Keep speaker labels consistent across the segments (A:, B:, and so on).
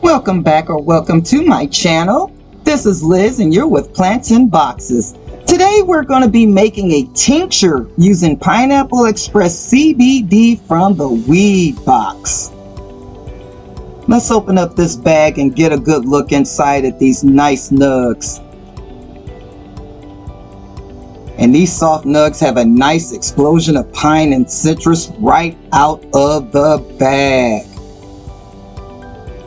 A: Welcome back or welcome to my channel. This is Liz and you're with Plants in Boxes. Today we're going to be making a tincture using Pineapple Express CBD from the weed box. Let's open up this bag and get a good look inside at these nice nugs. And these soft nugs have a nice explosion of pine and citrus right out of the bag.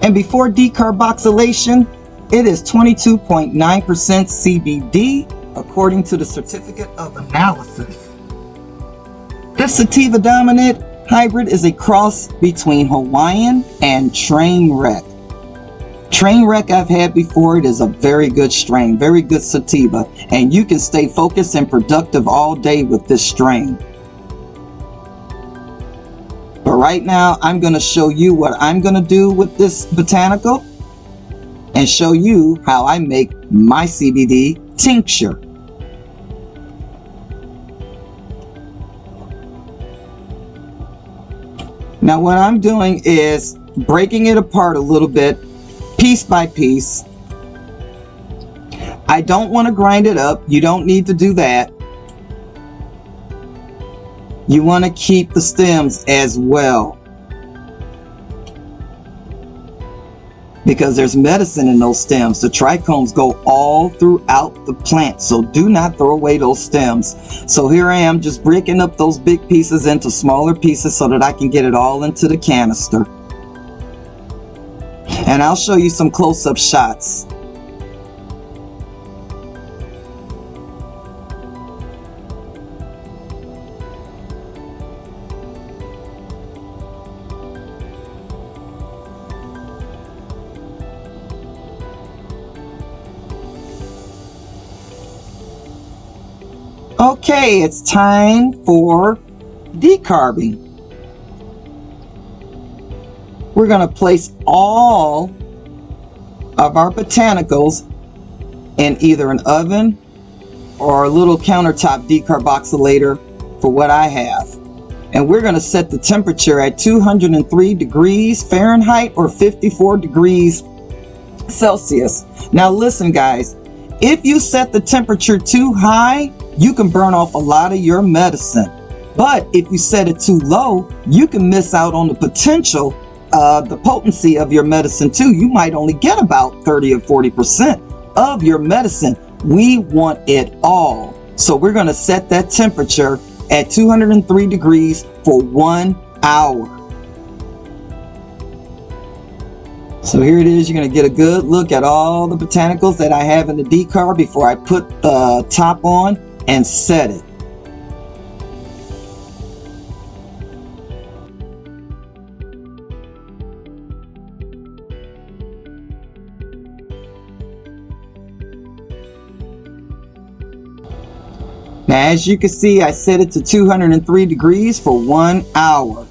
A: And before decarboxylation, it is 22.9% CBD according to the certificate of analysis. This sativa dominant hybrid is a cross between Hawaiian and Trainwreck. Trainwreck I've had before. It is a very good strain, very good sativa, and you can stay focused and productive all day with this strain. But right now I'm going to show you what I'm going to do with this botanical and show you how I make my CBD tincture. Now what I'm doing is breaking it apart a little bit, piece by piece. I don't want to grind it up. You don't need to do that. You want to keep the stems as well, because there's medicine in those stems. The trichomes go all throughout the plant, so do not throw away those stems. So here I am just breaking up those big pieces into smaller pieces so that I can get it all into the canister. And I'll show you some close-up shots. Okay, it's time for decarbing. We're going to place all of our botanicals in either an oven or a little countertop decarboxylator for what I have. And we're going to set the temperature at 203 degrees Fahrenheit or 54 degrees Celsius. Now listen guys, if you set the temperature too high, you can burn off a lot of your medicine. But if you set it too low, you can miss out on the potential, the potency of your medicine too. You might only get about 30 or 40% of your medicine. We want it all. So we're going to set that temperature at 203 degrees for 1 hour. So here it is. You're going to get a good look at all the botanicals that I have in the decarb before I put the top on and set it. Now as you can see, I set it to 203 degrees for 1 hour.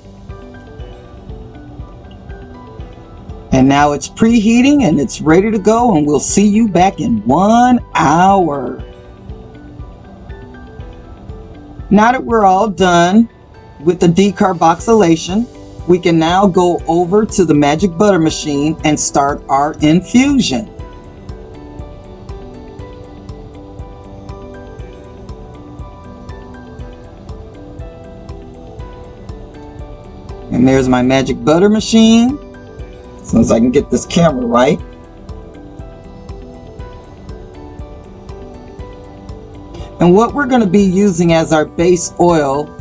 A: And now it's preheating and it's ready to go, and we'll see you back in 1 hour. Now that we're all done with the decarboxylation, we can now go over to the magic butter machine and start our infusion. And there's my magic butter machine. As soon as I can get this camera right. And what we're going to be using as our base oil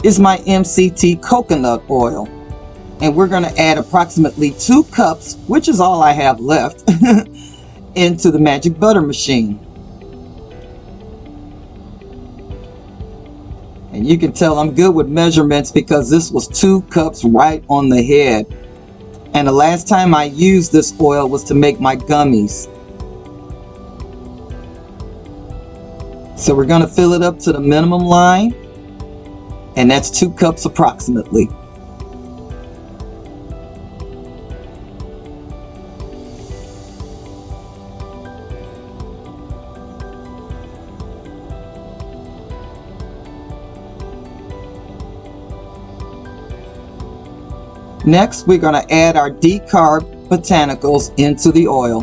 A: is my MCT coconut oil. And we're going to add approximately 2 cups, which is all I have left, into the magic butter machine. And you can tell I'm good with measurements because this was 2 cups right on the head. And the last time I used this oil was to make my gummies. So we're going to fill it up to the minimum line, and that's 2 cups approximately. Next, we're going to add our decarb botanicals into the oil.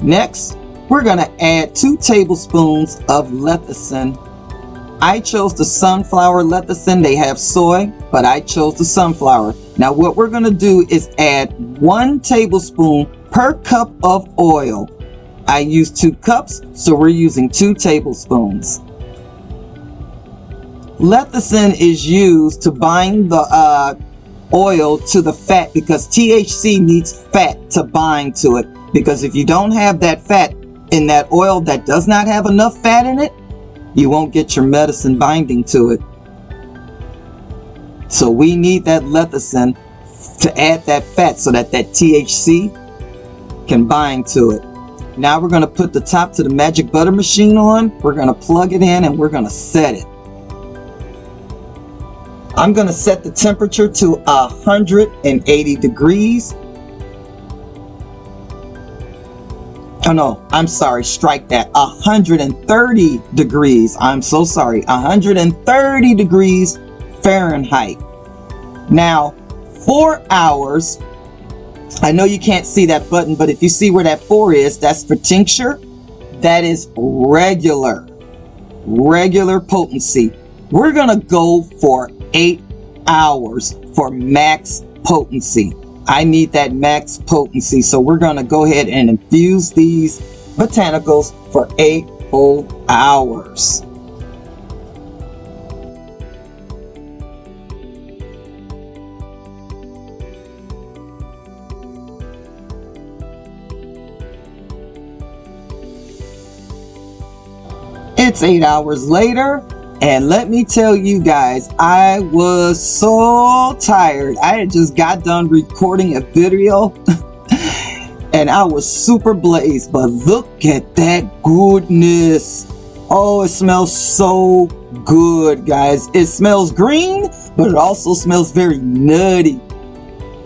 A: Next, we're going to add 2 tablespoons of lecithin. I chose the sunflower lecithin. They have soy, but I chose the sunflower. Now what we're going to do is add 1 tablespoon per cup of oil. I used 2 cups, so we're using 2 tablespoons. Lecithin is used to bind the oil to the fat because THC needs fat to bind to it. Because if you don't have that fat in that oil that does not have enough fat in it, you won't get your medicine binding to it. So we need that lecithin to add that fat so that that THC can bind to it. Now we're going to put the top to the magic butter machine on. We're going to plug it in and we're going to set it. I'm going to set the temperature to 180 degrees. Oh no, I'm sorry, strike that. 130 degrees. I'm so sorry. 130 degrees Fahrenheit. Now, 4 hours. I know you can't see that button, but if you see where that 4 is, that's for tincture. That is regular potency. We're going to go for 8 hours for max potency. I need that max potency, so we're going to go ahead and infuse these botanicals for 8 whole hours. It's 8 hours later, and let me tell you guys, I was so tired. I had just got done recording a video and I was super blazed, but look at that goodness. Oh, it smells so good, guys. It smells green, but it also smells very nutty.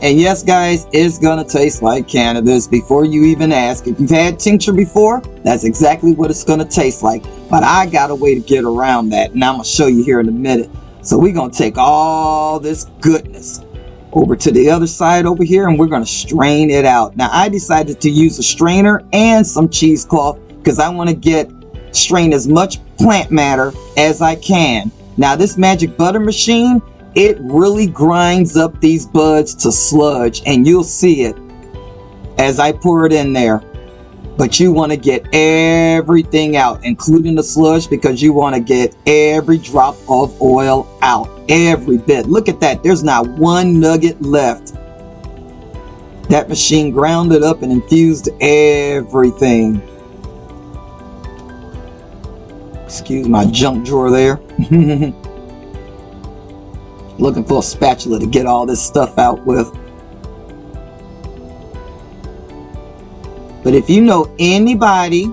A: And yes, guys, it's gonna taste like cannabis before you even ask. If you've had tincture before, that's exactly what it's gonna taste like. But I got a way to get around that, and I'm gonna show you here in a minute. So we're gonna take all this goodness over to the other side over here, and we're gonna strain it out. Now, I decided to use a strainer and some cheesecloth because I want to strain as much plant matter as I can. Now, this magic butter machine, it really grinds up these buds to sludge, and you'll see it as I pour it in there. But you want to get everything out, including the sludge, because you want to get every drop of oil out, every bit. Look at that. There's not one nugget left. That machine ground it up and infused everything. Excuse my junk drawer there. Looking for a spatula to get all this stuff out with. But if you know anybody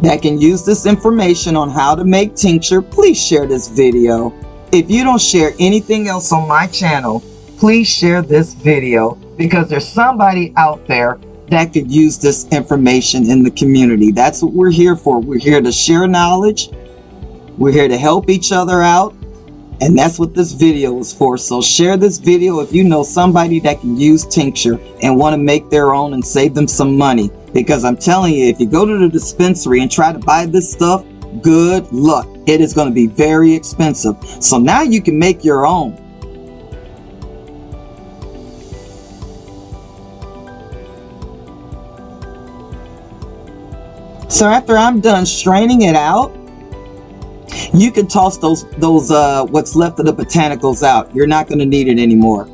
A: that can use this information on how to make tincture, please share this video. If you don't share anything else on my channel, please share this video, because there's somebody out there that could use this information in the community. That's what we're here for. We're here to share knowledge. We're here to help each other out. And that's what this video is for. So share this video if you know somebody that can use tincture and want to make their own and save them some money. Because I'm telling you, if you go to the dispensary and try to buy this stuff, good luck. It is going to be very expensive. So now you can make your own. So after I'm done straining it out, you can toss those what's left of the botanicals out. You're not going to need it anymore.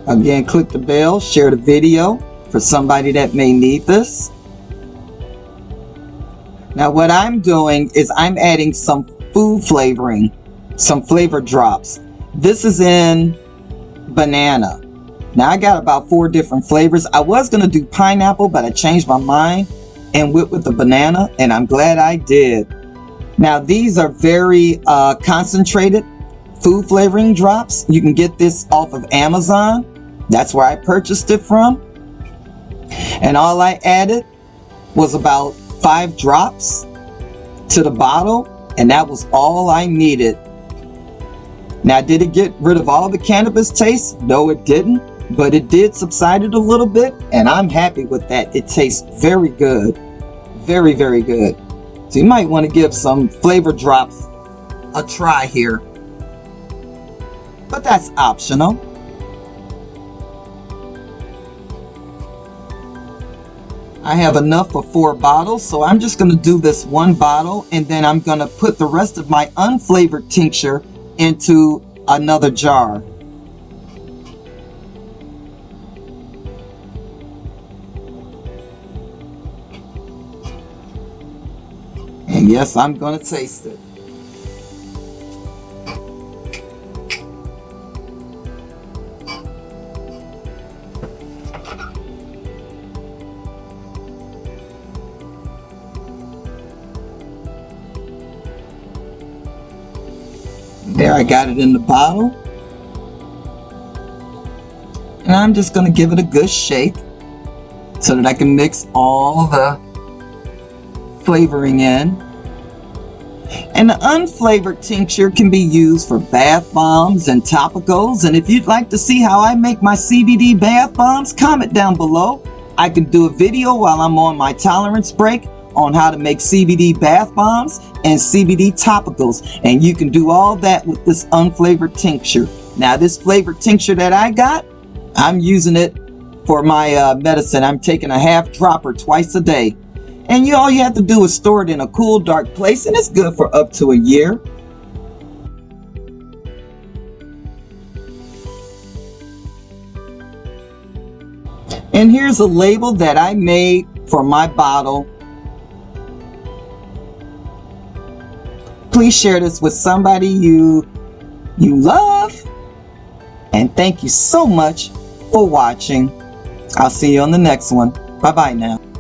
A: Again, click the bell, share the video for somebody that may need this. Now what I'm doing is I'm adding some food flavoring, some flavor drops. This is in banana. Now I got about 4 different flavors. I was going to do pineapple, but I changed my mind and went with the banana, and I'm glad I did. Now these are very concentrated. food flavoring drops. You can get this off of Amazon. That's where I purchased it from. And all I added was about 5 drops to the bottle, and that was all I needed. Now, did it get rid of all the cannabis taste? No, it didn't, but it did subside it a little bit, and I'm happy with that. It tastes very good. Very, very good. So you might want to give some flavor drops a try here, but that's optional. I have enough for 4 bottles, so I'm just going to do this 1 bottle, and then I'm going to put the rest of my unflavored tincture into another jar. And yes, I'm going to taste it. There, I got it in the bottle. And I'm just going to give it a good shake so that I can mix all the flavoring in. And the unflavored tincture can be used for bath bombs and topicals. And if you'd like to see how I make my CBD bath bombs, comment down below. I can do a video while I'm on my tolerance break on how to make CBD bath bombs and CBD topicals, and you can do all that with this unflavored tincture. Now, this flavored tincture that I got, I'm using it for my medicine. I'm taking a half dropper twice a day, and all you have to do is store it in a cool, dark place, and it's good for up to a year. And here's a label that I made for my bottle. Please share this with somebody you love. And thank you so much for watching. I'll see you on the next one. Bye-bye now.